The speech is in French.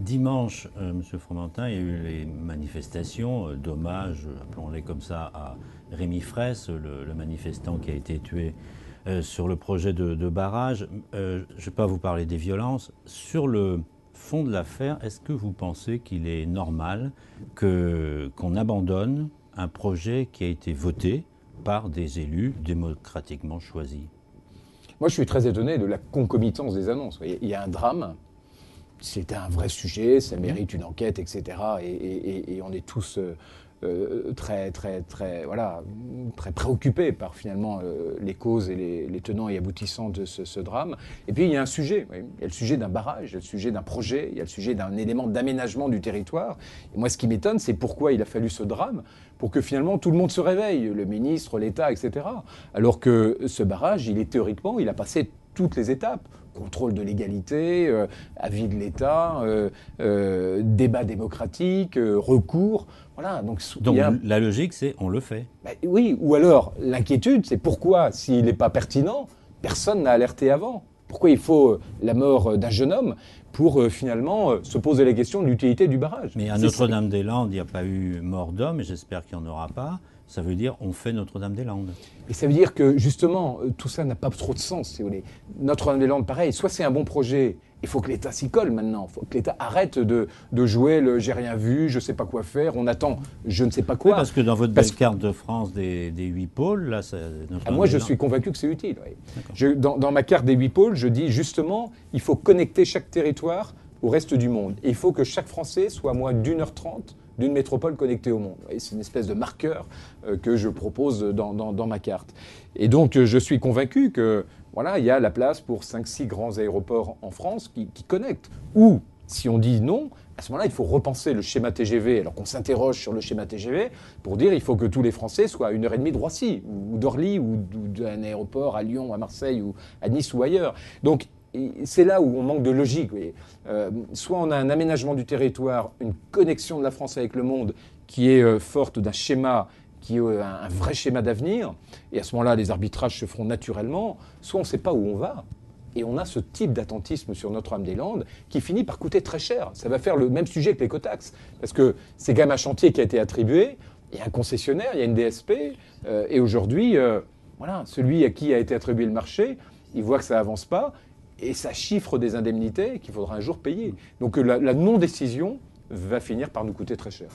Dimanche, Monsieur Fromentin, il y a eu les manifestations d'hommage, appelons-les comme ça, à Rémi Fraisse, le manifestant qui a été tué sur le projet de barrage. Je ne vais pas vous parler des violences. Sur le fond de l'affaire, est-ce que vous pensez qu'il est normal qu'on abandonne un projet qui a été voté par des élus démocratiquement choisis? Moi, je suis très étonné de la concomitance des annonces. Il y a un drame, c'est un vrai sujet, ça mérite une enquête, etc. Et on est tous très préoccupés par finalement les causes et les tenants et aboutissants de ce drame. Et puis il y a un sujet, oui. Il y a le sujet d'un barrage, il y a le sujet d'un projet, il y a le sujet d'un élément d'aménagement du territoire. Et moi, ce qui m'étonne, c'est pourquoi il a fallu ce drame pour que finalement tout le monde se réveille, le ministre, l'État, etc. Alors que ce barrage, théoriquement, il a passé toutes les étapes. Contrôle de légalité, avis de l'État, débat démocratique, recours. Voilà, donc la logique, c'est on le fait. Ben, oui, ou alors l'inquiétude, c'est pourquoi, s'il n'est pas pertinent, personne n'a alerté avant. Pourquoi il faut la mort d'un jeune homme pour finalement se poser la question de l'utilité du barrage? Mais à Notre-Dame-des-Landes, il n'y a pas eu mort d'homme, et j'espère qu'il n'y en aura pas. Ça veut dire on fait Notre-Dame-des-Landes. Et ça veut dire que justement, tout ça n'a pas trop de sens, si vous voulez. Notre-Dame-des-Landes, pareil, soit c'est un bon projet, il faut que l'État s'y colle maintenant. Il faut que l'État arrête de jouer le j'ai rien vu, je ne sais pas quoi faire, on attend je ne sais pas quoi. Oui, parce que dans votre belle carte de France des 8 pôles, là, moi je suis convaincu que c'est utile. Oui. Dans ma carte des 8 pôles, je dis justement, il faut connecter chaque territoire au reste du monde. Et il faut que chaque Français soit à moins d'1h30 d'une métropole connectée au monde. C'est une espèce de marqueur que je propose dans ma carte. Et donc, je suis convaincu que voilà, il y a la place pour 5-6 grands aéroports en France qui connectent. Ou, si on dit non, à ce moment-là, il faut repenser le schéma TGV, alors qu'on s'interroge sur le schéma TGV, pour dire il faut que tous les Français soient à 1h30 de Roissy, ou d'Orly, ou d'un aéroport à Lyon, à Marseille, ou à Nice, ou ailleurs. Donc, c'est là où on manque de logique. Soit on a un aménagement du territoire, une connexion de la France avec le monde qui est forte d'un schéma, qui est un vrai schéma d'avenir, et à ce moment-là, les arbitrages se feront naturellement, soit on ne sait pas où on va. Et on a ce type d'attentisme sur Notre-Dame-des-Landes qui finit par coûter très cher. Ça va faire le même sujet que l'écotaxe. Parce que c'est quand même un chantier qui a été attribué, il y a un concessionnaire, il y a une DSP, et aujourd'hui, voilà, celui à qui a été attribué le marché, il voit que ça n'avance pas, et ça chiffre des indemnités qu'il faudra un jour payer. Donc la non-décision va finir par nous coûter très cher.